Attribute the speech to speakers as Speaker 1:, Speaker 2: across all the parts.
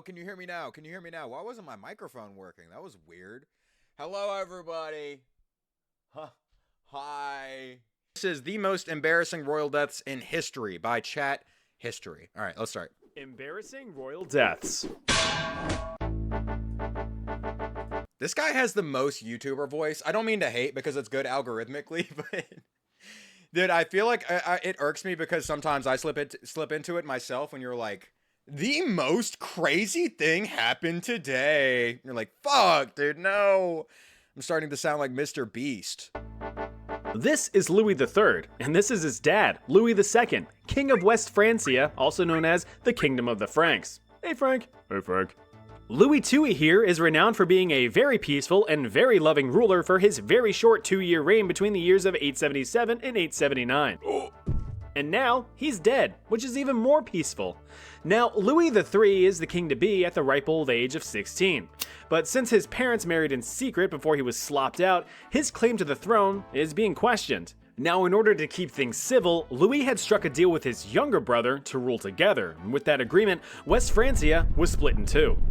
Speaker 1: Can you hear me now? Can you hear me now? Why wasn't my microphone working? That was weird. Hello, everybody. Huh. Hi. This is the most embarrassing royal deaths in history by Chat History. All right, let's start.
Speaker 2: Embarrassing royal deaths.
Speaker 1: This guy has the most YouTuber voice. I don't mean to hate because it's good algorithmically, but dude, I feel like it irks me because sometimes I slip into it myself when you're like, the most crazy thing happened today. You're like, fuck, dude, no. I'm starting to sound like Mr. Beast.
Speaker 2: This is Louis III, and this is his dad, Louis II, King of West Francia, also known as the Kingdom of the Franks. Hey, Frank. Hey, Frank. Louis II here is renowned for being a very peaceful and very loving ruler for his very short 2-year reign between the years of 877 and 879. And now, he's dead, which is even more peaceful. Now, Louis III is the king-to-be at the ripe old age of 16. But since his parents married in secret before he was slopped out, his claim to the throne is being questioned. Now, in order to keep things civil, Louis had struck a deal with his younger brother to rule together. With that agreement, West Francia was split in two.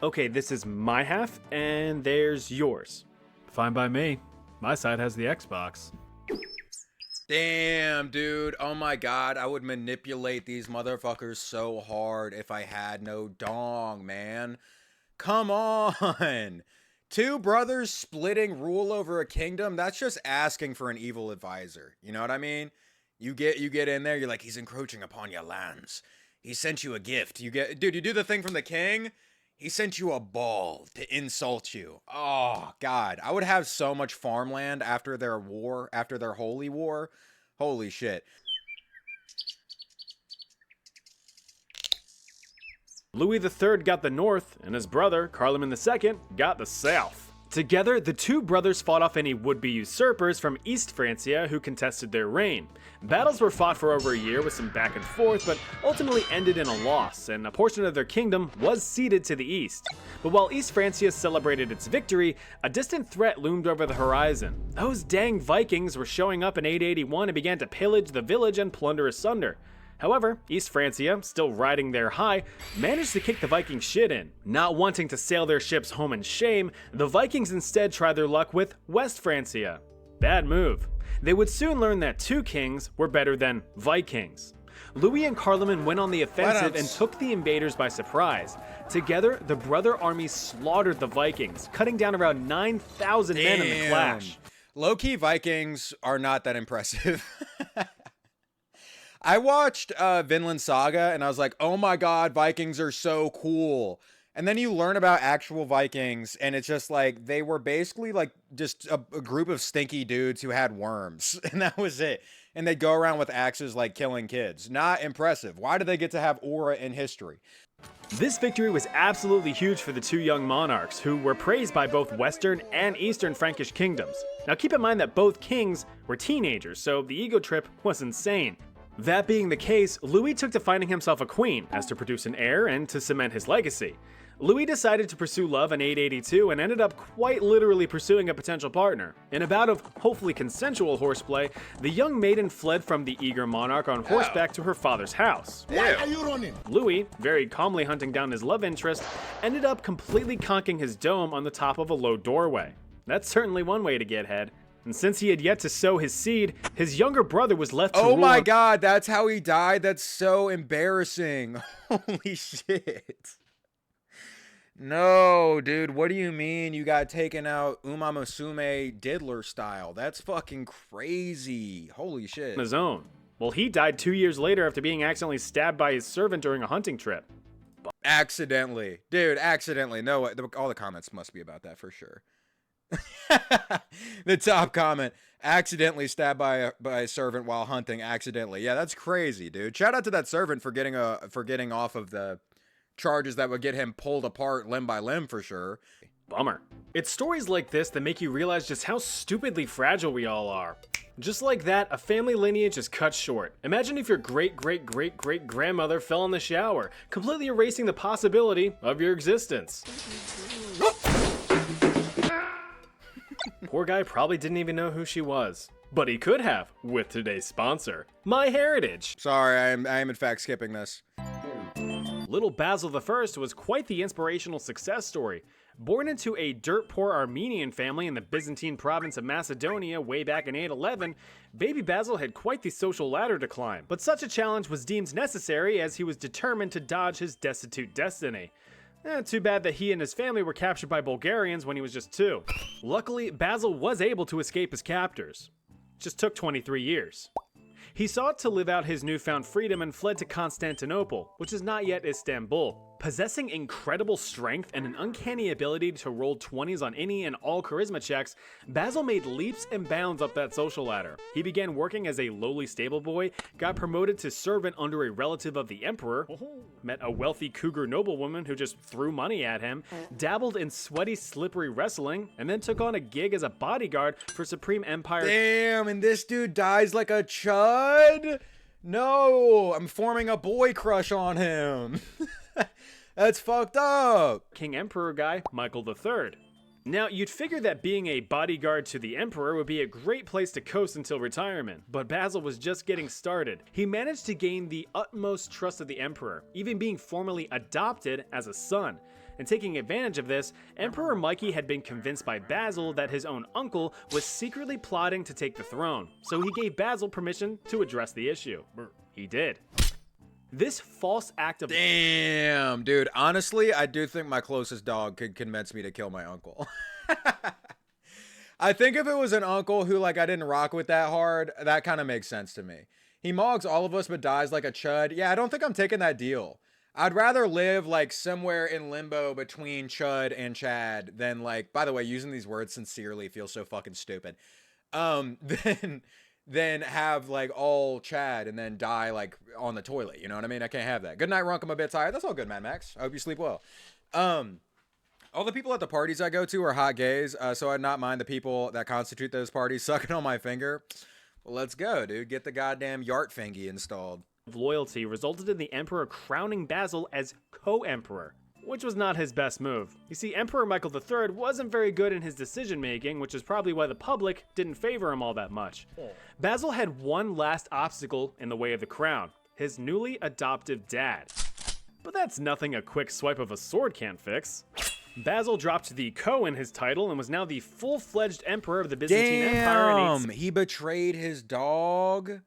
Speaker 2: Okay, this is my half, and there's yours.
Speaker 3: Fine by me. My side has the Xbox.
Speaker 1: Damn, dude. Oh my god, I would manipulate these motherfuckers so hard if I had no dong, man. Come on. Two brothers splitting rule over a kingdom, that's just asking for an evil advisor. You know what I mean? You get in there, you're like, he's encroaching upon your lands. He sent you a gift. Dude, you do the thing from the king. He sent you a ball to insult you. Oh, God. I would have so much farmland after their war, after their holy war. Holy shit.
Speaker 2: Louis III got the north, and his brother, Carloman II, got the south. Together, the two brothers fought off any would-be usurpers from East Francia who contested their reign. Battles were fought for over a year with some back and forth, but ultimately ended in a loss, and a portion of their kingdom was ceded to the east. But while East Francia celebrated its victory, a distant threat loomed over the horizon. Those dang Vikings were showing up in 881 and began to pillage the village and plunder asunder. However, East Francia, still riding their high, managed to kick the Vikings' shit in. Not wanting to sail their ships home in shame, the Vikings instead tried their luck with West Francia. Bad move. They would soon learn that two kings were better than Vikings. Louis and Carloman went on the offensive and took the invaders by surprise. Together, the brother armies slaughtered the Vikings, cutting down around 9,000 men in the clash.
Speaker 1: Low-key Vikings are not that impressive. I watched Vinland Saga and I was like, oh my god, Vikings are so cool. And then you learn about actual Vikings and it's just like, they were basically like just a group of stinky dudes who had worms. And that was it. And they'd go around with axes like killing kids. Not impressive. Why do they get to have aura in history?
Speaker 2: This victory was absolutely huge for the two young monarchs, who were praised by both Western and Eastern Frankish kingdoms. Now keep in mind that both kings were teenagers, so the ego trip was insane. That being the case, Louis took to finding himself a queen, as to produce an heir and to cement his legacy. Louis decided to pursue love in 882 and ended up quite literally pursuing a potential partner. In a bout of hopefully consensual horseplay, the young maiden fled from the eager monarch on horseback to her father's house.
Speaker 4: Why are you running?
Speaker 2: Louis, very calmly hunting down his love interest, ended up completely conking his dome on the top of a low doorway. That's certainly one way to get head. And since he had yet to sow his seed, his younger brother was left to rule.
Speaker 1: Oh my god, that's how he died? That's so embarrassing. Holy shit. No, dude, what do you mean you got taken out Uma Musume Diddler style? That's fucking crazy. Holy shit.
Speaker 2: On his own. Well, he died 2 years later after being accidentally stabbed by his servant during a hunting trip.
Speaker 1: Accidentally. Dude, accidentally. No, all the comments must be about that for sure. The top comment, accidentally stabbed by a servant while hunting accidentally. Yeah, that's crazy, dude. Shout out to that servant for getting off of the charges that would get him pulled apart limb by limb for sure.
Speaker 2: Bummer. It's stories like this that make you realize just how stupidly fragile we all are. Just like that, a family lineage is cut short. Imagine if your great-great-great-great-grandmother fell in the shower, completely erasing the possibility of your existence. Poor guy probably didn't even know who she was. But he could have, with today's sponsor, MyHeritage.
Speaker 1: Sorry, I am in fact skipping this.
Speaker 2: Little Basil I was quite the inspirational success story. Born into a dirt-poor Armenian family in the Byzantine province of Macedonia way back in 811, baby Basil had quite the social ladder to climb. But such a challenge was deemed necessary as he was determined to dodge his destitute destiny. Too bad that he and his family were captured by Bulgarians when he was just 2. Luckily, Basil was able to escape his captors. Just took 23 years. He sought to live out his newfound freedom and fled to Constantinople, which is not yet Istanbul. Possessing incredible strength and an uncanny ability to roll 20s on any and all charisma checks, Basil made leaps and bounds up that social ladder. He began working as a lowly stable boy, got promoted to servant under a relative of the emperor, met a wealthy cougar noblewoman who just threw money at him, dabbled in sweaty, slippery wrestling, and then took on a gig as a bodyguard for Supreme Empire.
Speaker 1: Damn, and this dude dies like a chud? No, I'm forming a boy crush on him. That's fucked up.
Speaker 2: King Emperor guy, Michael III. Now, you'd figure that being a bodyguard to the emperor would be a great place to coast until retirement, but Basil was just getting started. He managed to gain the utmost trust of the emperor, even being formally adopted as a son. And taking advantage of this, Emperor Mikey had been convinced by Basil that his own uncle was secretly plotting to take the throne, so he gave Basil permission to address the issue. He did. This false act of—
Speaker 1: Damn, dude. Honestly, I do think my closest dog could convince me to kill my uncle. I think if it was an uncle who, like, I didn't rock with that hard, that kind of makes sense to me. He mogs all of us but dies like a chud. Yeah, I don't think I'm taking that deal. I'd rather live, like, somewhere in limbo between chud and Chad than, like, by the way, using these words sincerely feels so fucking stupid. Then have, like, all Chad and then die, like, on the toilet. You know what I mean? I can't have that. Good night, Runk. I'm a bit tired. That's all good, Mad Max. I hope you sleep well. All the people at the parties I go to are hot gays, so I'd not mind the people that constitute those parties sucking on my finger. Well, let's go, dude. Get the goddamn Yart Fingy installed.
Speaker 2: Loyalty resulted in the emperor crowning Basil as co-emperor, which was not his best move. You see, Emperor Michael III wasn't very good in his decision-making, which is probably why the public didn't favor him all that much. Basil had one last obstacle in the way of the crown: his newly adoptive dad. But that's nothing a quick swipe of a sword can't fix. Basil dropped the co in his title and was now the full-fledged emperor of the Byzantine Empire.
Speaker 1: Damn, he betrayed his dog?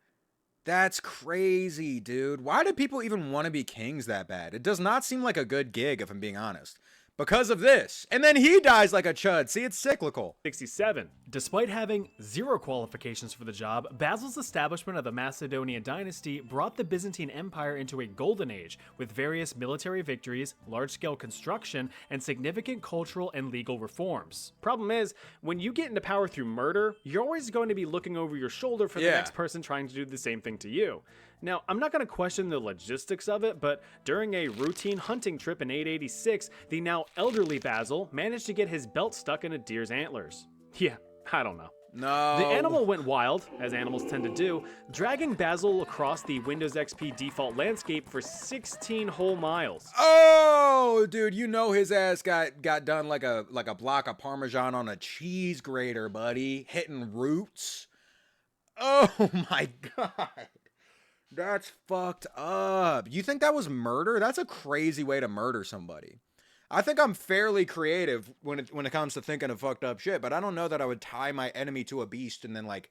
Speaker 1: That's crazy, dude. Why do people even want to be kings that bad? It does not seem like a good gig, if I'm being honest. Because of this. And then he dies like a chud. See, it's cyclical.
Speaker 2: 67.
Speaker 3: Despite having 0 qualifications for the job, Basil's establishment of the Macedonian dynasty brought the Byzantine Empire into a golden age, with various military victories, large-scale construction, and significant cultural and legal reforms.
Speaker 2: Problem is, when you get into power through murder, you're always going to be looking over your shoulder for the next person trying to do the same thing to you. Now, I'm not going to question the logistics of it, but during a routine hunting trip in 886, the now elderly Basil managed to get his belt stuck in a deer's antlers. Yeah, I don't know.
Speaker 1: No.
Speaker 2: The animal went wild, as animals tend to do, dragging Basil across the Windows XP default landscape for 16 whole miles.
Speaker 1: Oh, dude, you know his ass got done like a block of Parmesan on a cheese grater, buddy. Hitting roots. Oh my God. That's fucked up. You think that was murder? That's a crazy way to murder somebody. I think I'm fairly creative when it comes to thinking of fucked up shit, but I don't know that I would tie my enemy to a beast and then, like,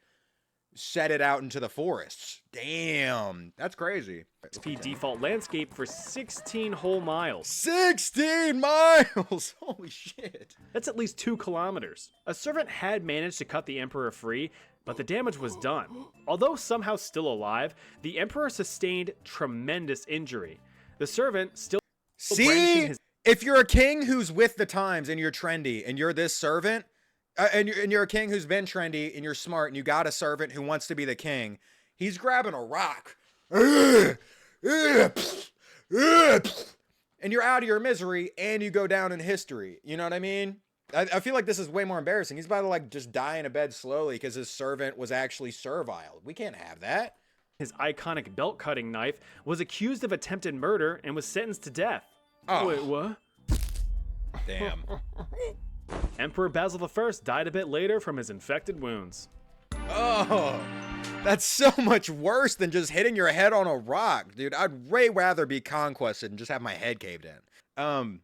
Speaker 1: set it out into the forests. Damn, that's crazy.
Speaker 2: XP default landscape for 16 whole miles.
Speaker 1: 16 miles! Holy shit.
Speaker 2: That's at least 2 kilometers. A servant had managed to cut the emperor free, but the damage was done. Although somehow still alive, the emperor sustained tremendous injury. The servant still brandishing his—
Speaker 1: if you're a king who's with the times and you're trendy and you're this servant, and you're a king who's been trendy and you're smart and you got a servant who wants to be the king, he's grabbing a rock. And you're out of your misery and you go down in history. You know what I mean? I feel like this is way more embarrassing. He's about to, like, just die in a bed slowly because his servant was actually servile. We can't have that.
Speaker 2: His iconic belt-cutting knife was accused of attempted murder and was sentenced to death.
Speaker 1: Oh.
Speaker 2: Wait, what?
Speaker 1: Damn.
Speaker 2: Emperor Basil I died a bit later from his infected wounds.
Speaker 1: Oh, that's so much worse than just hitting your head on a rock, dude. I'd way rather be conquested and just have my head caved in.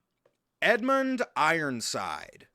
Speaker 1: Edmund Ironside.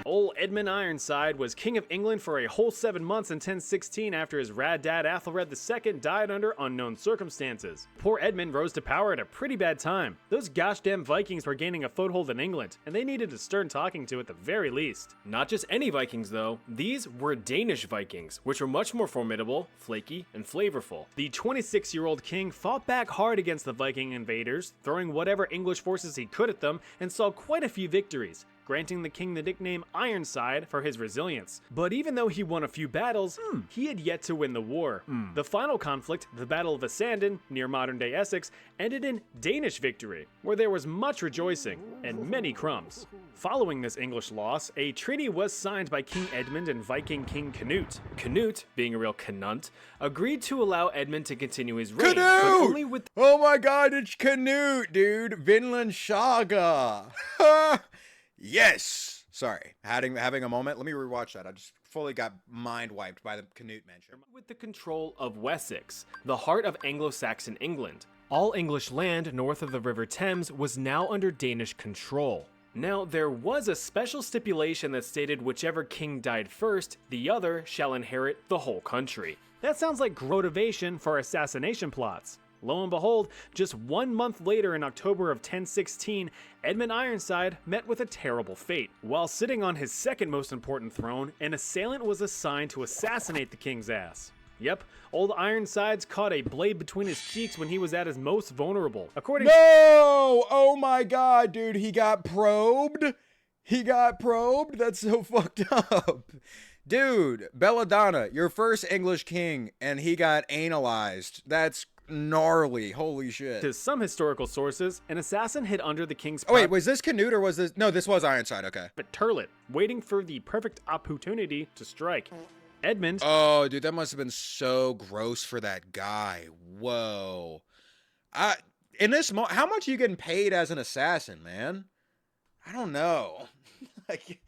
Speaker 2: Old Edmund Ironside was King of England for a whole 7 months in 1016 after his rad dad Athelred II died under unknown circumstances. Poor Edmund rose to power at a pretty bad time. Those gosh damn Vikings were gaining a foothold in England, and they needed a stern talking to at the very least.
Speaker 4: Not just any Vikings though, these were Danish Vikings, which were much more formidable, flaky, and flavorful.
Speaker 2: The 26-year-old king fought back hard against the Viking invaders, throwing whatever English forces he could at them, and saw quite a few victories, granting the king the nickname Ironside for his resilience. But even though he won a few battles, he had yet to win the war. The final conflict, the Battle of Essendon, near modern-day Essex, ended in Danish victory, where there was much rejoicing and many crumbs. Following this English loss, a treaty was signed by King Edmund and Viking King Canute.
Speaker 4: Canute, being a real Canunt, agreed to allow Edmund to continue his reign, but
Speaker 1: Canute!
Speaker 4: only with
Speaker 1: Oh my god, it's Canute, dude. Vinland Saga. Yes. Sorry, having a moment. Let me rewatch that. I just fully got mind wiped by the Canute mention.
Speaker 4: with the control of Wessex, the heart of Anglo-Saxon England.
Speaker 2: All English land north of the River Thames was now under Danish control.
Speaker 4: Now, there was a special stipulation that stated whichever king died first, the other shall inherit the whole country.
Speaker 2: That sounds like motivation for assassination plots. Lo and behold, just 1 month later in October of 1016, Edmund Ironside met with a terrible fate. While sitting on his second most important throne, an assailant was assigned to assassinate the king's ass. Yep, old Ironsides caught a blade between his cheeks when he was at his most vulnerable. According
Speaker 1: No! Oh my god, dude, he got probed? He got probed? That's so fucked up. Dude, Belladonna, your first English king, and he got analyzed. That's gnarly. Holy shit.
Speaker 2: to some historical sources, an assassin hid under the king's
Speaker 1: Oh wait, was this Canute or was this? No, this was Ironside, okay.
Speaker 2: private turlet, waiting for the perfect opportunity to strike. Edmund
Speaker 1: Oh, dude, that must have been so gross for that guy. Whoa. In this how much are you getting paid as an assassin, man? I don't know. Like,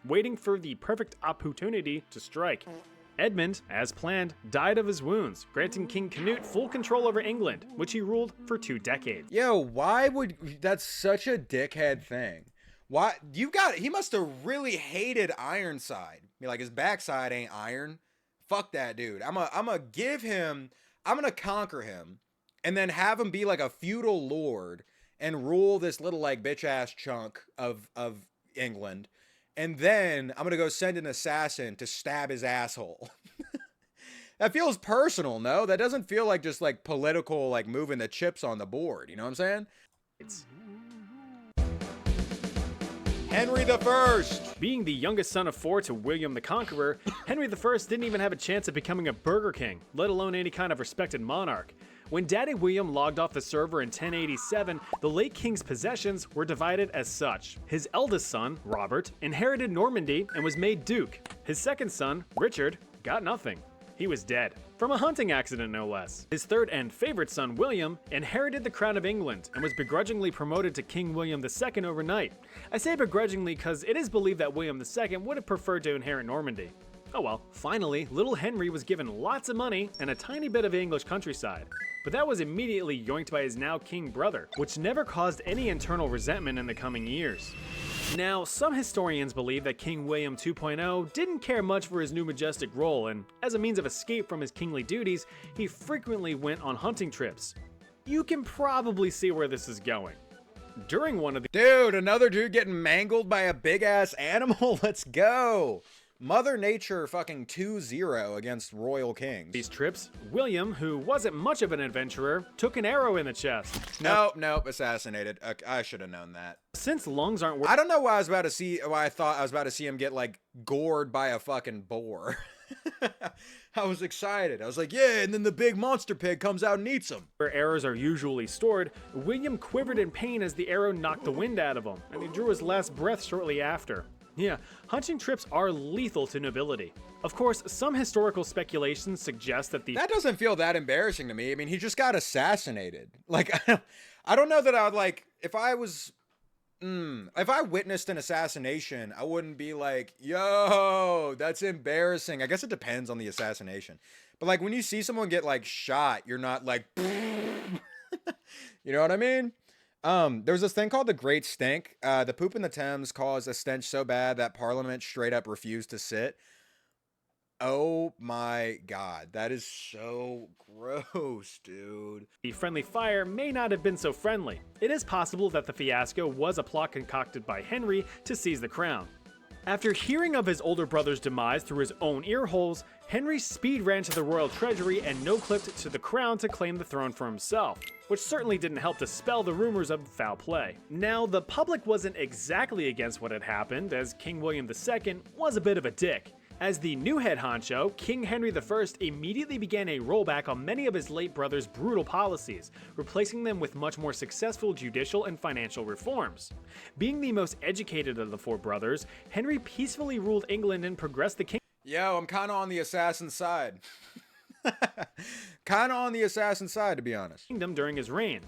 Speaker 2: waiting for the perfect opportunity to strike. Edmund, as planned, died of his wounds, granting King Canute full control over England, which he ruled for 2 decades.
Speaker 1: yo, why would that's such a dickhead thing? Why he must have really hated Ironside. I mean, like his backside ain't iron. Fuck that dude. I'm gonna conquer him and then have him be like a feudal lord and rule this little like bitch ass chunk of England. And then I'm gonna go send an assassin to stab his asshole. That feels personal, no? That doesn't feel like just like political, like moving the chips on the board. You know what I'm saying? It's Henry the First.
Speaker 2: Being the youngest son of 4 to William the Conqueror, Henry I didn't even have a chance of becoming a burger king, let alone any kind of respected monarch. When Daddy William logged off the server in 1087, the late king's possessions were divided as such. His eldest son, Robert, inherited Normandy and was made duke. His second son, Richard, got nothing. He was dead. From a hunting accident, no less. His third and favorite son, William, inherited the crown of England and was begrudgingly promoted to King William II overnight. I say begrudgingly because it is believed that William II would have preferred to inherit Normandy. Oh well. Finally, little Henry was given lots of money and a tiny bit of English countryside. But that was immediately yoinked by his now king brother, which never caused any internal resentment in the coming years. Now, some historians believe that King William 2.0 didn't care much for his new majestic role, and as a means of escape from his kingly duties, he frequently went on hunting trips. You can probably see where this is going. During one of
Speaker 1: Dude, another dude getting mangled by a big ass animal. Let's go. Mother Nature fucking 2-0 against royal kings.
Speaker 2: these trips, William, who wasn't much of an adventurer, took an arrow in the chest.
Speaker 1: Nope, assassinated. I should have known that.
Speaker 2: Since lungs aren't
Speaker 1: I don't know why I thought I was about to see him get like gored by a fucking boar. I was excited. I was like, yeah, and then the big monster pig comes out and eats him.
Speaker 2: where arrows are usually stored, William quivered in pain as the arrow knocked the wind out of him, and he drew his last breath shortly after. Yeah, hunting trips are lethal to nobility. Of course, some historical speculations suggest that
Speaker 1: That doesn't feel that embarrassing to me. I mean, he just got assassinated. Like, I don't know that I would like, if I was If I witnessed an assassination, I wouldn't be like, yo, that's embarrassing. I guess it depends on the assassination. But like when you see someone get like shot, you're not like, you know what I mean? There's this thing called the Great Stink. The poop in the Thames caused a stench so bad that Parliament straight up refused to sit. Oh my god, that is so gross, dude.
Speaker 3: The friendly fire may not have been so friendly. It is possible that the fiasco was a plot concocted by Henry to seize the crown. After hearing of his older brother's demise through his own ear holes, Henry speed ran to the royal treasury and no-clipped to the crown to claim the throne for himself, which certainly didn't help dispel the rumors of foul play. Now, the public wasn't exactly against what had happened, as King William II was a bit of a dick. As the new head honcho, King Henry I immediately began a rollback on many of his late brother's brutal policies, replacing them with much more successful judicial and financial reforms. Being the most educated of the four brothers, Henry peacefully ruled England and progressed the kingdom.
Speaker 1: Yo, I'm kind of on the assassin side. Kind of on the assassin side, to be honest.
Speaker 3: During his reign.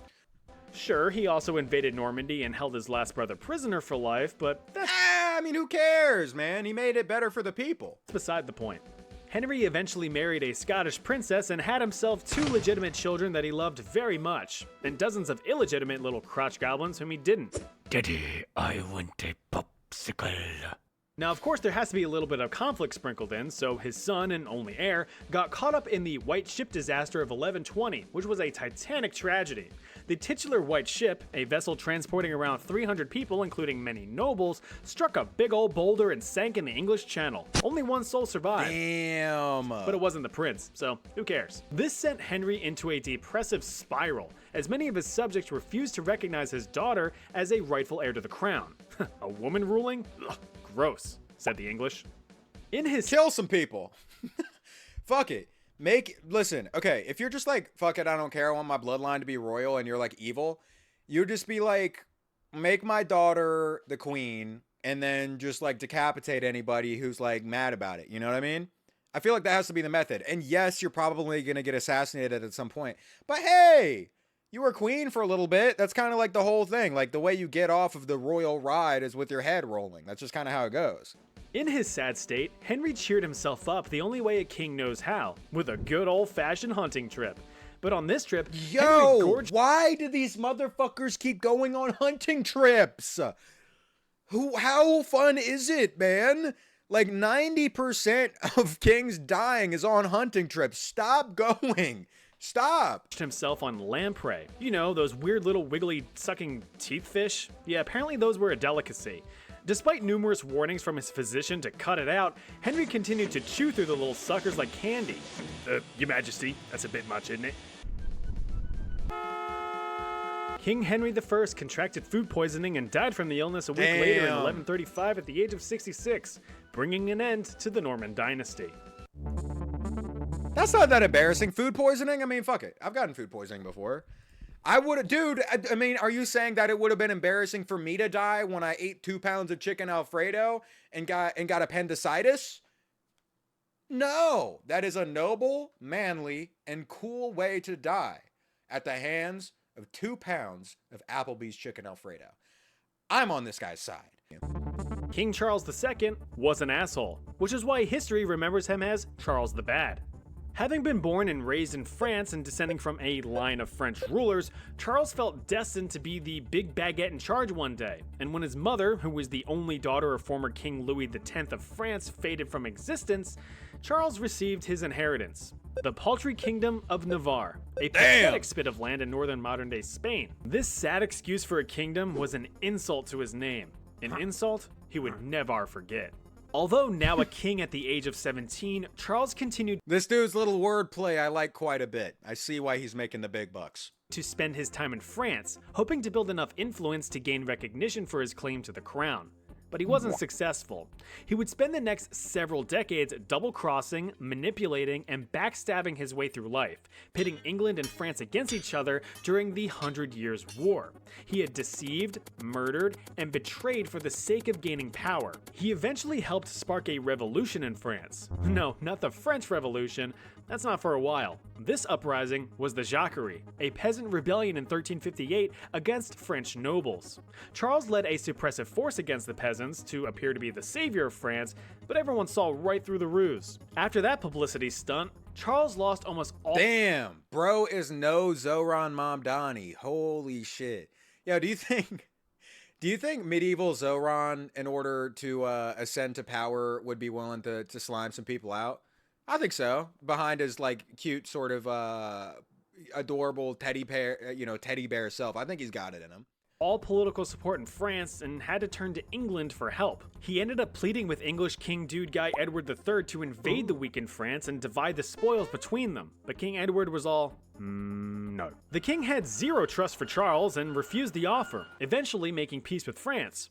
Speaker 3: Sure, he also invaded Normandy and held his last brother prisoner for life, but that's
Speaker 1: I mean, who cares, man? He made it better for the people.
Speaker 3: beside the point. Henry eventually married a Scottish princess and had himself 2 legitimate children that he loved very much, and dozens of illegitimate little crotch goblins whom he didn't.
Speaker 5: Daddy, I want a popsicle.
Speaker 3: Now, of course, there has to be a little bit of conflict sprinkled in, so his son and only heir got caught up in the White Ship disaster of 1120, which was a titanic tragedy. The titular White Ship, a vessel transporting around 300 people, including many nobles, struck a big old boulder and sank in the English Channel. Only one soul survived.
Speaker 1: Damn.
Speaker 3: But it wasn't the prince, so who cares? This sent Henry into a depressive spiral, as many of his subjects refused to recognize his daughter as a rightful heir to the crown. A woman ruling? Ugh, gross, said the English. In his
Speaker 1: Kill some people. Fuck it. Listen, okay, if you're just like, fuck it, I don't care, I want my bloodline to be royal, and you're like evil, you just be like, make my daughter the queen, and then just like decapitate anybody who's like mad about it, you know what I mean? I feel like that has to be the method. And yes, you're probably gonna get assassinated at some point, but hey, you were queen for a little bit. That's kind of like the whole thing. Like the way you get off of the royal ride is with your head rolling. That's just kind of how it goes.
Speaker 3: In his sad state, Henry cheered himself up the only way a king knows how, with a good old-fashioned hunting trip. But on this trip, Henry
Speaker 1: Yo,
Speaker 3: gorged
Speaker 1: why do these motherfuckers keep going on hunting trips? How fun is it, man? Like 90% of kings dying is on hunting trips. Stop going. Stop.
Speaker 3: himself on lamprey. You know, those weird little wiggly sucking teeth fish? Yeah, apparently those were a delicacy. Despite numerous warnings from his physician to cut it out, Henry continued to chew through the little suckers like candy. Your Majesty, that's a bit much, isn't it? King Henry I contracted food poisoning and died from the illness a week later in 1135 at the age of 66, bringing an end to the Norman dynasty.
Speaker 1: That's not that embarrassing. Food poisoning? I mean, fuck it. I've gotten food poisoning before. Dude, I mean, are you saying that it would have been embarrassing for me to die when I ate 2 pounds of chicken Alfredo and got appendicitis? No, that is a noble, manly, and cool way to die at the hands of 2 pounds of Applebee's chicken Alfredo. I'm on this guy's side.
Speaker 3: King Charles II was an asshole, which is why history remembers him as Charles the Bad. Having been born and raised in France and descending from a line of French rulers, Charles felt destined to be the big baguette in charge one day, and when his mother, who was the only daughter of former King Louis X of France, faded from existence, Charles received his inheritance, the paltry kingdom of Navarre, a pathetic spit of land in northern modern-day Spain. This sad excuse for a kingdom was an insult to his name, an insult he would never forget. Although now a king at the age of 17, Charles continued
Speaker 1: This dude's little wordplay I like quite a bit. I see why he's making the big bucks.
Speaker 3: to spend his time in France, hoping to build enough influence to gain recognition for his claim to the crown. But he wasn't successful. He would spend the next several decades double-crossing, manipulating, and backstabbing his way through life, pitting England and France against each other during the 100 Years' War. He had deceived, murdered, and betrayed for the sake of gaining power. He eventually helped spark a revolution in France. No, not the French Revolution,
Speaker 2: That's not for a while. This uprising was the Jacquerie, a peasant rebellion in 1358 against French nobles. Charles led a suppressive force against the peasants to appear to be the savior of France, but everyone saw right through the ruse. After that publicity stunt, Charles lost almost all—
Speaker 1: Damn, bro is no Zoran Mamdani. Holy shit. Yo, do you think medieval Zoran, in order to ascend to power, would be willing to slime some people out? I think so. Behind his like cute sort of adorable teddy bear self, I think he's got it in him.
Speaker 2: all political support in France and had to turn to England for help. He ended up pleading with English King Dude Guy Edward III to invade the weakened France and divide the spoils between them, but King Edward was all, no. The king had zero trust for Charles and refused the offer, eventually making peace with France.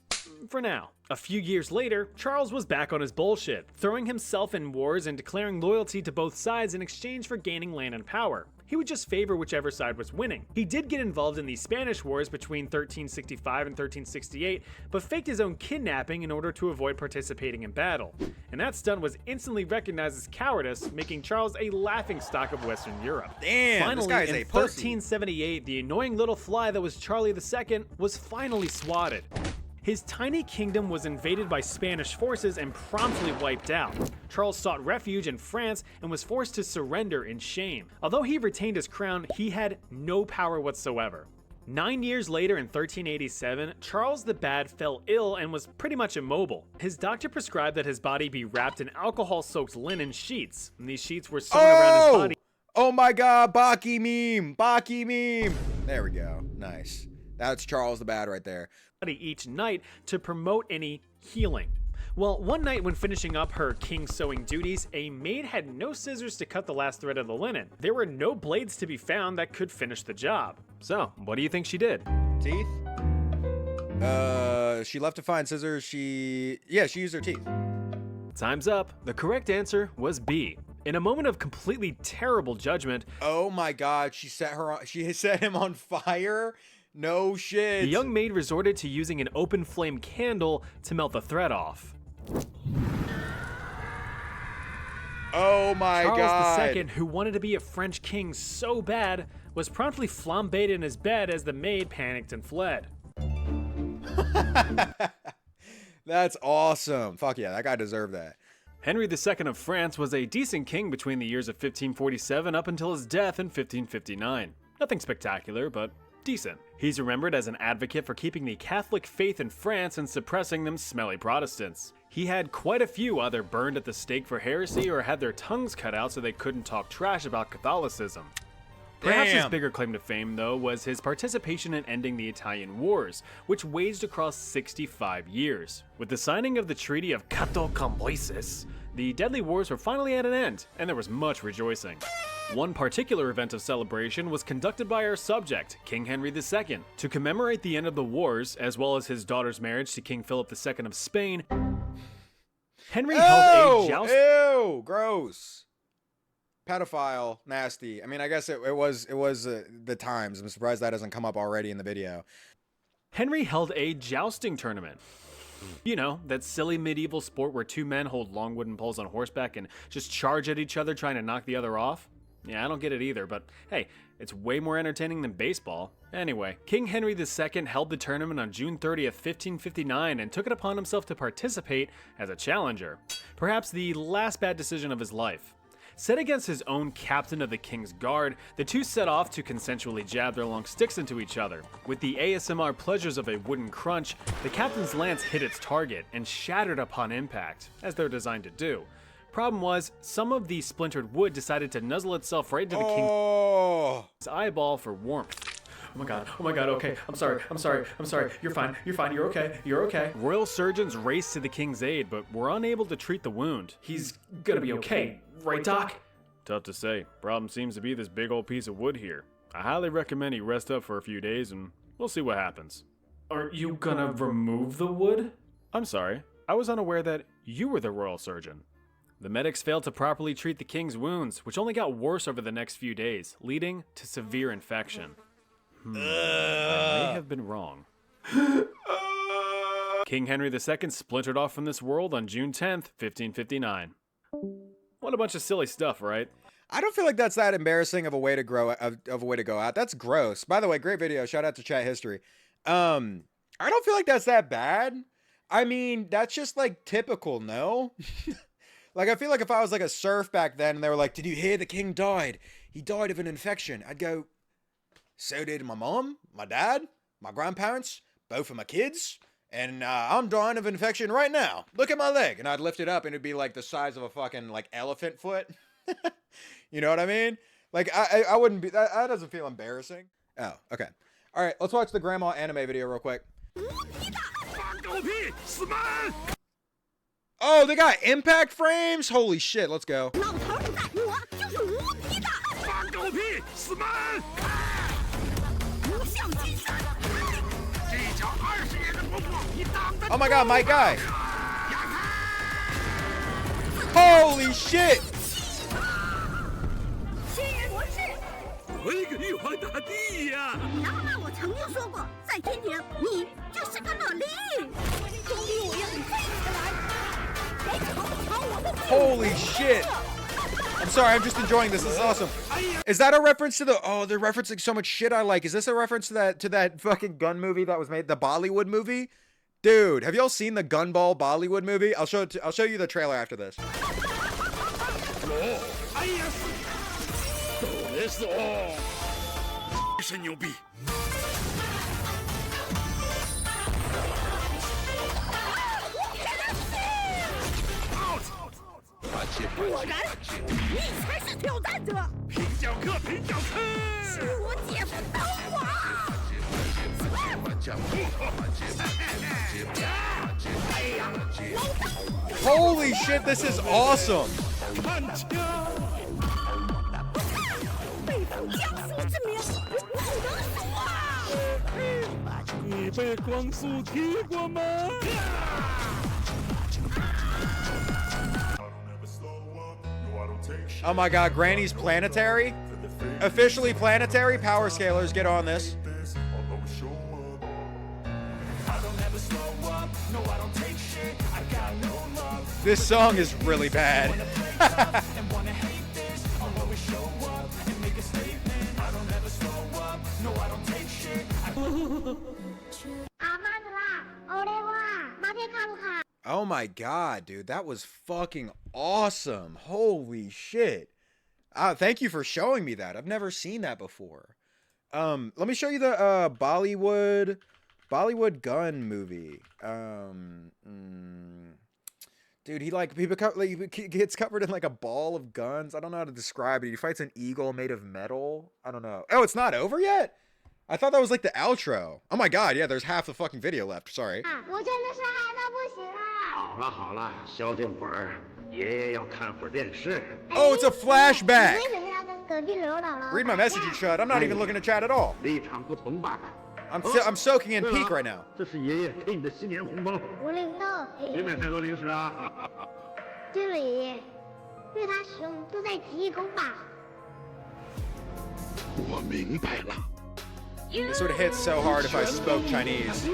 Speaker 2: For now. A few years later, Charles was back on his bullshit, throwing himself in wars and declaring loyalty to both sides in exchange for gaining land and power. He would just favor whichever side was winning. He did get involved in the Spanish Wars between 1365 and 1368, but faked his own kidnapping in order to avoid participating in battle. And that stunt was instantly recognized as cowardice, making Charles a laughingstock of Western Europe.
Speaker 1: Damn,
Speaker 2: Finally,
Speaker 1: this guy's
Speaker 2: in
Speaker 1: a pussy.
Speaker 2: 1378, the annoying little fly that was Charlie II was finally swatted. His tiny kingdom was invaded by Spanish forces and promptly wiped out. Charles sought refuge in France and was forced to surrender in shame. Although he retained his crown, he had no power whatsoever. 9 years later in 1387, Charles the Bad fell ill and was pretty much immobile. His doctor prescribed that his body be wrapped in alcohol-soaked linen sheets, and these sheets were sewn around his body.
Speaker 1: Oh my god, Baki meme! Baki meme! There we go. Nice. That's Charles the Bad right there.
Speaker 2: Each night to promote any healing. Well, one night when finishing up her king sewing duties, a maid had no scissors to cut the last thread of the linen. There were no blades to be found that could finish the job. So, what do you think she did?
Speaker 1: Teeth? She left to find scissors. She used her teeth.
Speaker 2: Time's up. The correct answer was B. In a moment of completely terrible judgment,
Speaker 1: Oh my god, she set him on fire? No shit.
Speaker 2: the young maid resorted to using an open flame candle to melt the thread off.
Speaker 1: Oh my god.
Speaker 2: Charles II, who wanted to be a French king so bad, was promptly flambéed in his bed as the maid panicked and fled.
Speaker 1: That's awesome. Fuck yeah, that guy deserved that.
Speaker 2: Henry II of France was a decent king between the years of 1547 up until his death in 1559. Nothing spectacular, but decent. He's remembered as an advocate for keeping the Catholic faith in France and suppressing them smelly Protestants. He had quite a few either burned at the stake for heresy or had their tongues cut out so they couldn't talk trash about Catholicism. Perhaps his
Speaker 1: Damn.
Speaker 2: bigger claim to fame, though, was his participation in ending the Italian Wars, which waged across 65 years. With the signing of the Treaty of Cato Cambyses, the deadly wars were finally at an end, and there was much rejoicing. One particular event of celebration was conducted by our subject, King Henry II. To commemorate the end of the wars, as well as his daughter's marriage to King Philip II of Spain, Henry held a joust.
Speaker 1: Ew, gross. Pedophile, nasty. I mean, I guess it was the times. I'm surprised that doesn't come up already in the video.
Speaker 2: Henry held a jousting tournament. You know, that silly medieval sport where two men hold long wooden poles on horseback and just charge at each other trying to knock the other off. Yeah, I don't get it either, but hey, it's way more entertaining than baseball. Anyway, King Henry II held the tournament on June 30th, 1559 and took it upon himself to participate as a challenger. Perhaps the last bad decision of his life. Set against his own captain of the King's Guard, the two set off to consensually jab their long sticks into each other. With the ASMR pleasures of a wooden crunch, the captain's lance hit its target and shattered upon impact, as they're designed to do. Problem was, some of the splintered wood decided to nuzzle itself right into the king's eyeball for warmth. Oh my god, okay, I'm sorry, you're fine, you're okay. Royal surgeons raced to the king's aid, but were unable to treat the wound. He's gonna be okay, right, Doc? Tough to say. Problem seems to be this big old piece of wood here. I highly recommend he rest up for a few days and we'll see what happens. Are you gonna remove the wood? I'm sorry, I was unaware that you were the royal surgeon. The medics failed to properly treat the king's wounds, which only got worse over the next few days, leading to severe infection. I may have been wrong. King Henry II splintered off from this world on June 10th, 1559. What a bunch of silly stuff, right?
Speaker 1: I don't feel like that's that embarrassing of a way to of a way to go out. That's gross. By the way, great video. Shout out to Chat History. I don't feel like that's that bad. I mean, that's just like typical, no? Like, I feel like if I was like a serf back then and they were like, did you hear the king died? He died of an infection. I'd go, so did my mom, my dad, my grandparents, both of my kids. And I'm dying of infection right now. Look at my leg. And I'd lift it up and it'd be like the size of a fucking like elephant foot. You know what I mean? Like, I wouldn't be, that doesn't feel embarrassing. Oh, okay. All right, let's watch the grandma anime video real quick. Oh, they got impact frames? Holy shit, let's go. Oh my god, my guy. Holy shit. Holy shit. I'm sorry, I'm just enjoying this. This is awesome. Is that a reference to the... Oh, they're referencing so much shit I like. Is this a reference to that fucking gun movie that was made? The Bollywood movie? Dude, have y'all seen the Gunball Bollywood movie? I'll show you the trailer after this. Holy shit, this is awesome. Oh my god, Granny's planetary? Officially planetary? Power scalers, get on this. This song is really bad. Oh my god, dude, that was fucking awesome. Holy shit. Thank you for showing me that. I've never seen that before. Let me show you the Bollywood gun movie. Dude, he gets covered in like a ball of guns. I don't know how to describe it. He fights an eagle made of metal. I don't know. Oh, it's not over yet? I thought that was like the outro. Oh my god, yeah, there's half the fucking video left. Sorry. Oh, it's a flashback. Read my message, you chud. I'm not even looking at chat at all. I'm soaking in peak right now. This would hit so hard if I spoke Chinese.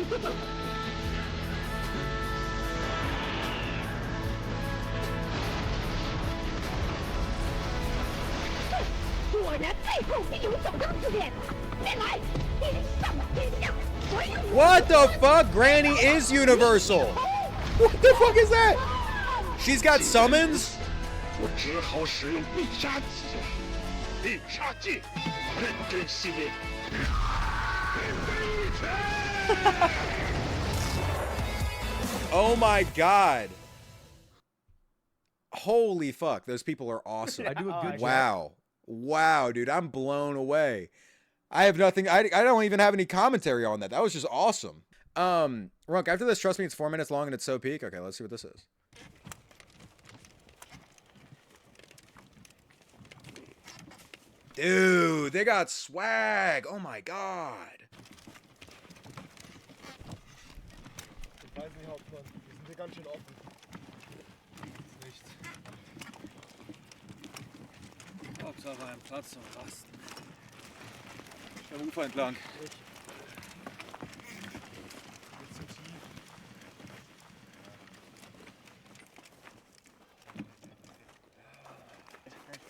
Speaker 1: What the fuck? Granny is universal. What the fuck is that? She's got summons? Oh my god. Holy fuck, those people are awesome.
Speaker 3: I do a good
Speaker 1: Wow. Wow, dude, I'm blown away. I have nothing, I don't even have any commentary on that. That was just awesome. Runk, after this, trust me, it's 4 minutes long and it's so peak. Okay, let's see what this is. Dude, they got swag. Oh my god.
Speaker 6: Hauptsache ein Platz zum Rasten. Am Ufer entlang.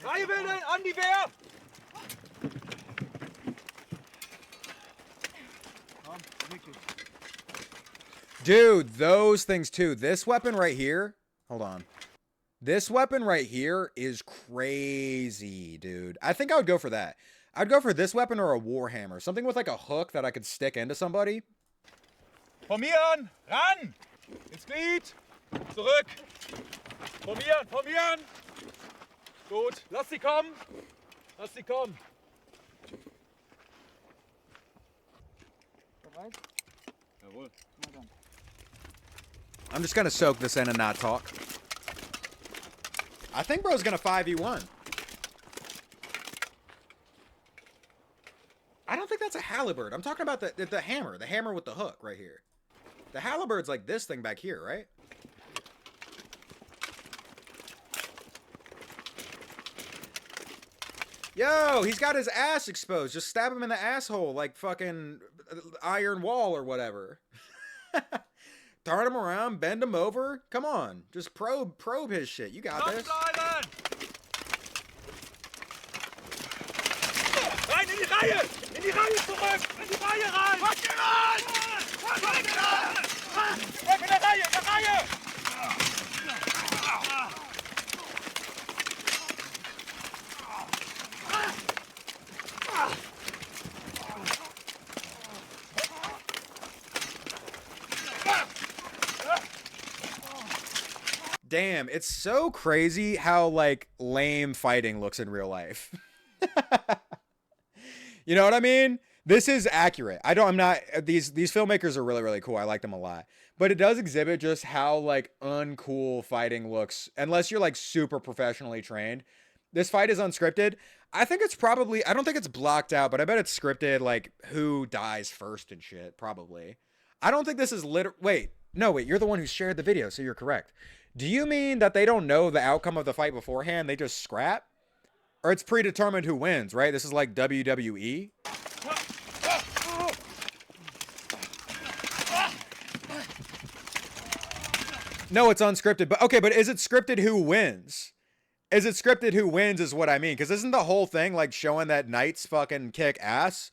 Speaker 6: Reihe bilden, an die Wehr!
Speaker 1: Dude, those things too. This weapon right here. Hold on. This weapon right here is crazy, dude. I think I would go for that. I'd go for this weapon or a warhammer. Something with like a hook that I could stick into somebody.
Speaker 6: Formieren! Ran! Ins Glied! Zurück! Formieren! Formieren! Gut, lass sie kommen! Lass sie kommen! Bereit? Jawohl.
Speaker 1: I'm just gonna soak this in and not talk. I think bro's gonna 5v1. I don't think that's a halberd. I'm talking about the hammer with the hook right here. The halberd's like this thing back here, right? Yo, he's got his ass exposed. Just stab him in the asshole like fucking iron wall or whatever. Turn him around, bend him over. Come on, just probe his shit. You got this.
Speaker 6: Bleiben! Rein in die Reihe! In die Reihe zurück! In die Reihe rein! Was geht an? Was geht an? Zurück in der Reihe! In der Reihe!
Speaker 1: Damn, it's so crazy how like lame fighting looks in real life. You know what I mean? This is accurate. I'm not, these filmmakers are really, really cool. I like them a lot. But it does exhibit just how like uncool fighting looks unless you're like super professionally trained. This fight is unscripted. I think it's probably, I don't think it's blocked out, but I bet it's scripted, like who dies first and shit, probably. I don't think this is wait, you're the one who shared the video, so you're correct. Do you mean that they don't know the outcome of the fight beforehand? They just scrap? Or it's predetermined who wins, right? This is like WWE. No, it's unscripted. But okay, but is it scripted who wins? Is it scripted who wins is what I mean. Because isn't the whole thing like showing that knights fucking kick ass?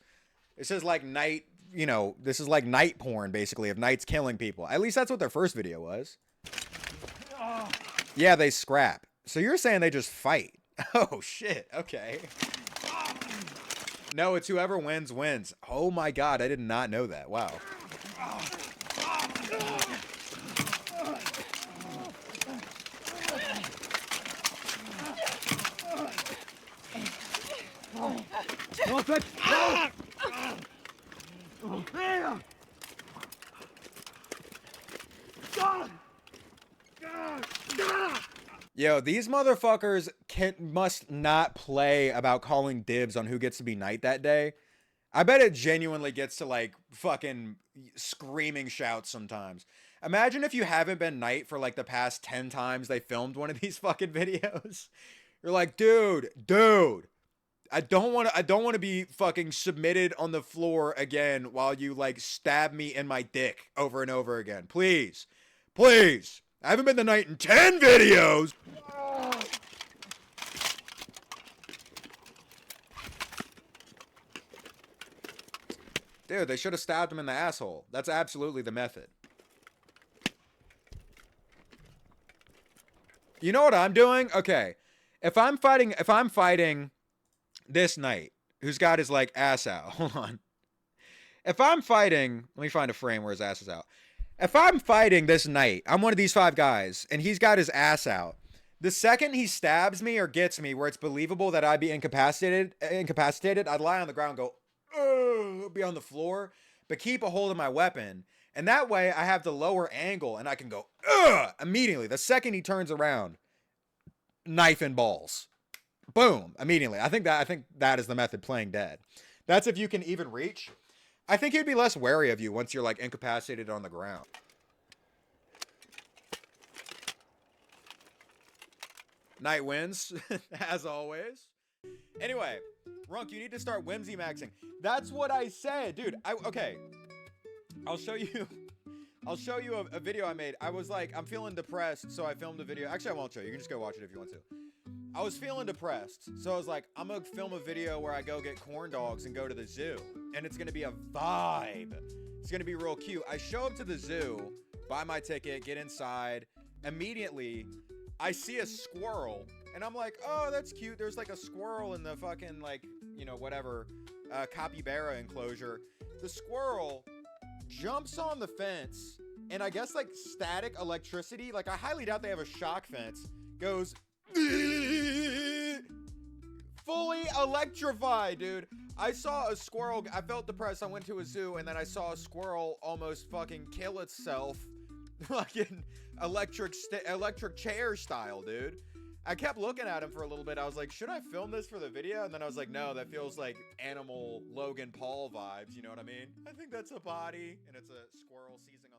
Speaker 1: This is like knight, you know, this is like knight porn, basically, of knights killing people. At least that's what their first video was. Yeah, they scrap. So you're saying they just fight. Oh, shit. Okay. No, it's whoever wins, wins. Oh, my God. I did not know that. Wow. Yo, these motherfuckers must not play about calling dibs on who gets to be knight that day. I bet it genuinely gets to like fucking screaming shouts sometimes. Imagine if you haven't been knight for like the past 10 times they filmed one of these fucking videos. You're like, dude, I don't want to be fucking submitted on the floor again while you like stab me in my dick over and over again. Please. Please. I haven't been the knight in 10 videos. Dude, they should have stabbed him in the asshole. That's absolutely the method. You know what I'm doing? Okay. If I'm fighting this knight who's got his like ass out. Hold on. If I'm fighting, let me find a frame where his ass is out. If I'm fighting this knight, I'm one of these 5 guys, and he's got his ass out. The second he stabs me or gets me where it's believable that I'd be incapacitated, I'd lie on the ground and go, be on the floor, but keep a hold of my weapon. And that way I have the lower angle and I can go, immediately. The second he turns around, knife and balls. Boom, immediately. I think that is the method playing dead. That's if you can even reach. I think he'd be less wary of you once you're like incapacitated on the ground. Knight wins, as always. Anyway, Runk, you need to start whimsy maxing. That's what I said, dude. Okay. I'll show you a video I made. I was like, I'm feeling depressed, so I filmed a video. Actually, I won't show you. You can just go watch it if you want to. I was feeling depressed. So I was like, I'm gonna film a video where I go get corn dogs and go to the zoo. And it's gonna be a vibe. It's gonna be real cute. I show up to the zoo, buy my ticket, get inside. Immediately, I see a squirrel. And I'm like, oh, that's cute. There's like a squirrel in the fucking, like, you know, whatever, capybara enclosure. The squirrel jumps on the fence. And I guess like static electricity, like I highly doubt they have a shock fence, goes fully electrified, dude. I saw a squirrel. I felt depressed. I went to a zoo and then I saw a squirrel almost fucking kill itself. Fucking electric chair style, dude. I kept looking at him for a little bit. I was like, should I film this for the video? And then I was like, no, that feels like animal Logan Paul vibes. You know what I mean? I think that's a body and it's a squirrel seizing